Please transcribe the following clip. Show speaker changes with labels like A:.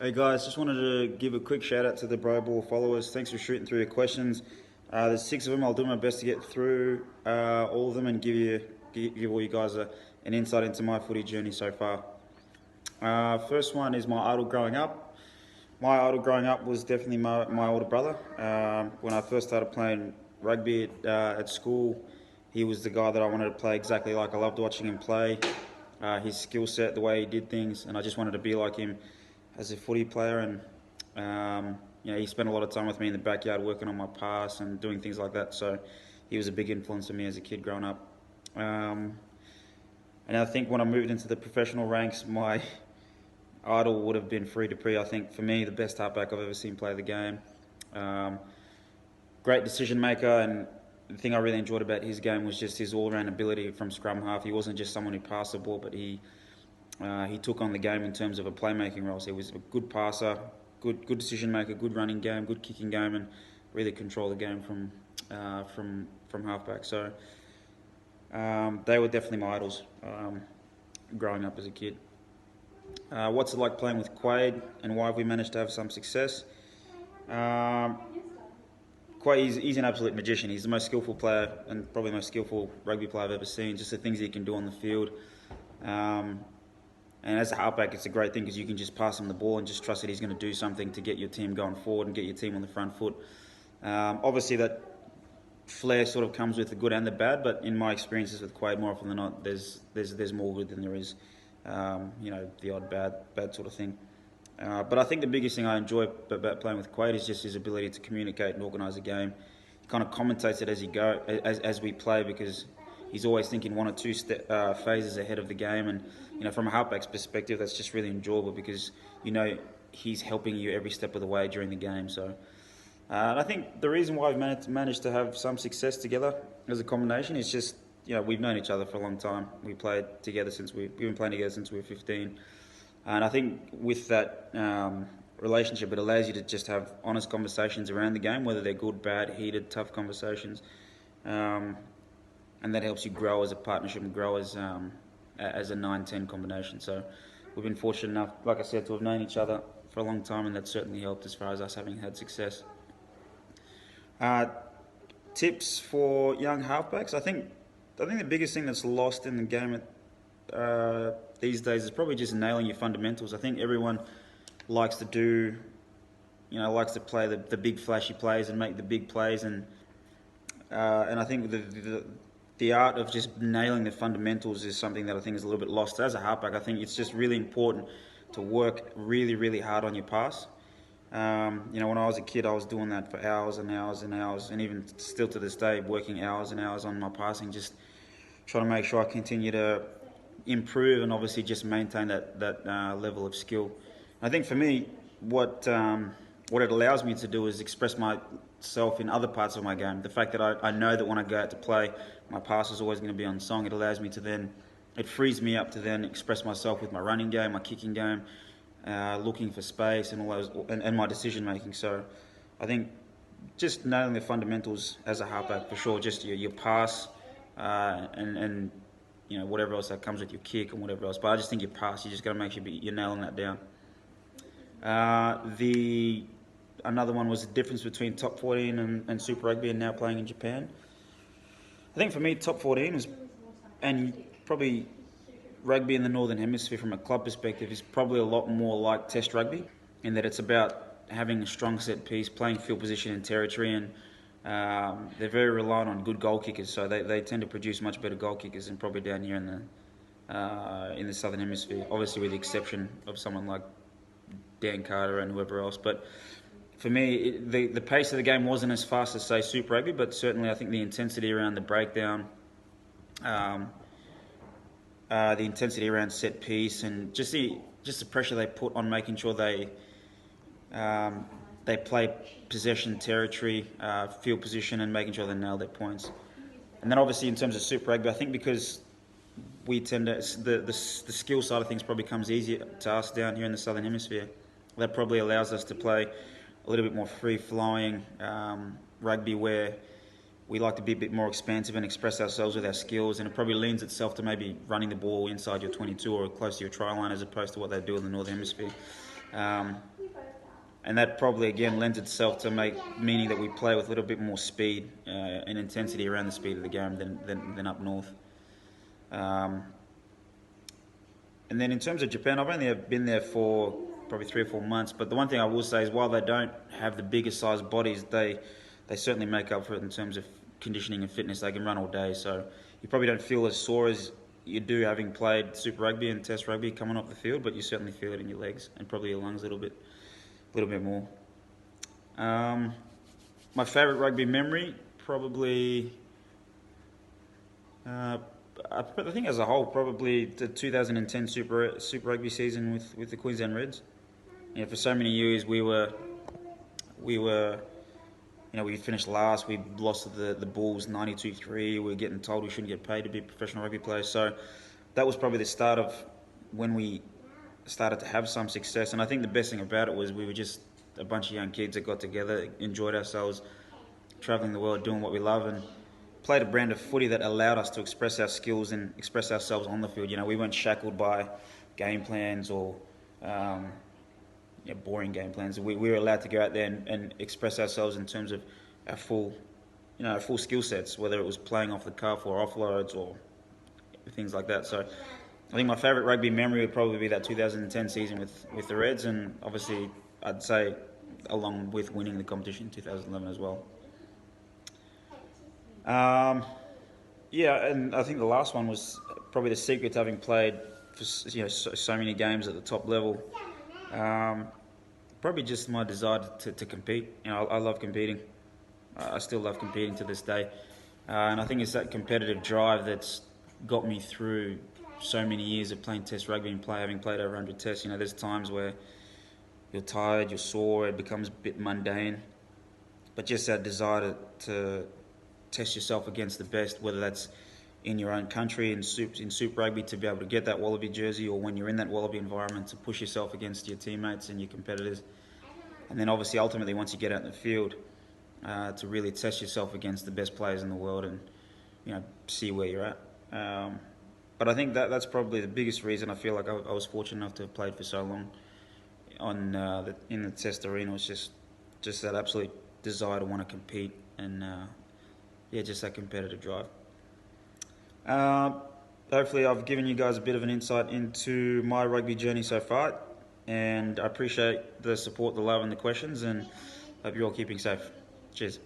A: Hey guys, just wanted to give a quick shout out to the Bro Ball followers. Thanks for shooting through your questions. There's 6 of them. I'll do my best to get through all of them and give all you guys an insight into my footy journey so far. First one is my idol growing up. My idol growing up was definitely my older brother. When I first started playing rugby at school, he was the guy that I wanted to play exactly like. I loved watching him play, his skill set, the way he did things, and I just wanted to be like him as a footy player. And he spent a lot of time with me in the backyard working on my pass and doing things like that. So he was a big influence on me as a kid growing up. And I think when I moved into the professional ranks, my idol would have been Free Dupree. I think for me, the best halfback I've ever seen play the game. Great decision maker, and the thing I really enjoyed about his game was just his all-round ability from scrum half. He wasn't just someone who passed the ball, but he took on the game in terms of a playmaking role. So he was a good passer, good decision maker, good running game, good kicking game, and really control the game from halfback. So they were definitely my idols growing up as a kid. What's it like playing with Quade, and why have we managed to have some success? Quade, he's an absolute magician. He's the most skillful player and probably the most skillful rugby player I've ever seen. Just the things he can do on the field. And as a halfback, it's a great thing because you can just pass him the ball and just trust that he's going to do something to get your team going forward and get your team on the front foot. Obviously, that flair sort of comes with the good and the bad, but in my experiences with Quade, more often than not, there's more good than there is, the odd bad sort of thing. But I think the biggest thing I enjoy about playing with Quade is just his ability to communicate and organise a game. He kind of commentates it as we play, because he's always thinking one or two phases ahead of the game. And from a halfback's perspective, that's just really enjoyable because he's helping you every step of the way during the game. So and I think the reason why we've managed to have some success together as a combination is just we've known each other for a long time. We've been playing together since we were 15. And I think with that relationship, it allows you to just have honest conversations around the game, whether they're good, bad, heated, tough conversations. And that helps you grow as a partnership and grow as a 9-10 combination. So we've been fortunate enough, like I said, to have known each other for a long time, and that's certainly helped as far as us having had success. Tips for young halfbacks? I think the biggest thing that's lost in the game these days is probably just nailing your fundamentals. I think everyone likes to play the big flashy plays and make the big plays, and I think the art of just nailing the fundamentals is something that I think is a little bit lost. As a halfback, I think it's just really important to work really, really hard on your pass. When I was a kid, I was doing that for hours and hours and hours, and even still to this day, working hours and hours on my passing, just trying to make sure I continue to improve and obviously just maintain that level of skill. I think for me, what it allows me to do is express myself in other parts of my game. The fact that I know that when I go out to play, my pass is always going to be on song. It allows me to then, it frees me up to then express myself with my running game, my kicking game, looking for space and all those, and my decision making. So I think just nailing the fundamentals as a halfback for sure, just your pass and whatever else that comes with your kick and whatever else. But I just think your pass, you just got to make sure you're nailing that down. Another one was the difference between top 14 and Super Rugby and now playing in Japan. I think for me, top 14 was, and probably rugby in the Northern Hemisphere from a club perspective, is probably a lot more like Test rugby, in that it's about having a strong set piece, playing field position and territory, and they're very reliant on good goal kickers, so they tend to produce much better goal kickers than probably down here in the Southern Hemisphere, obviously with the exception of someone like Dan Carter and whoever else. But for me, the pace of the game wasn't as fast as, say, Super Rugby, but certainly I think the intensity around the breakdown, the intensity around set piece, and just the pressure they put on making sure they play possession, territory, field position, and making sure they nail their points. And then obviously in terms of Super Rugby, I think because we tend to, the skill side of things probably comes easier to us down here in the Southern Hemisphere. That probably allows us to play a little bit more free-flowing rugby, where we like to be a bit more expansive and express ourselves with our skills, and it probably lends itself to maybe running the ball inside your 22 or close to your try line, as opposed to what they do in the Northern Hemisphere. And that probably again lends itself to meaning that we play with a little bit more speed and intensity around the speed of the game than up north. And then in terms of Japan, I've only been there for probably 3 or 4 months. But the one thing I will say is, while they don't have the biggest sized bodies, they certainly make up for it in terms of conditioning and fitness. They can run all day, so you probably don't feel as sore as you do having played Super Rugby and Test Rugby coming off the field. But you certainly feel it in your legs and probably your lungs a little bit more. My favourite rugby memory, probably. I think as a whole, probably the 2010 Super Rugby season with the Queensland Reds. You know, for so many years we finished last. We lost to the Bulls 92-3. We were getting told we shouldn't get paid to be professional rugby players. So that was probably the start of when we started to have some success. And I think the best thing about it was we were just a bunch of young kids that got together, enjoyed ourselves, travelling the world, doing what we love, and played a brand of footy that allowed us to express our skills and express ourselves on the field. You know, we weren't shackled by game plans or boring game plans. We were allowed to go out there and express ourselves in terms of our full skill sets, whether it was playing off the cuff or offloads or things like that. So I think my favourite rugby memory would probably be that 2010 season with the Reds, and obviously I'd say along with winning the competition in 2011 as well. And I think the last one was probably the secret to having played for so many games at the top level. Probably just my desire to compete. You know, I love competing. I still love competing to this day, and I think it's that competitive drive that's got me through so many years of playing Test rugby and having played over 100 tests. You know, there's times where you're tired, you're sore, it becomes a bit mundane, but just that desire to test yourself against the best, whether that's in your own country in Super Rugby to be able to get that Wallaby jersey, or when you're in that Wallaby environment to push yourself against your teammates and your competitors. And then obviously ultimately once you get out in the field to really test yourself against the best players in the world and see where you're at. But I think that's probably the biggest reason I feel like I was fortunate enough to have played for so long in the Test arena, was just that absolute desire to want to compete and just that competitive drive. Hopefully I've given you guys a bit of an insight into my rugby journey so far, and I appreciate the support, the love and the questions, and hope you're all keeping safe. Cheers.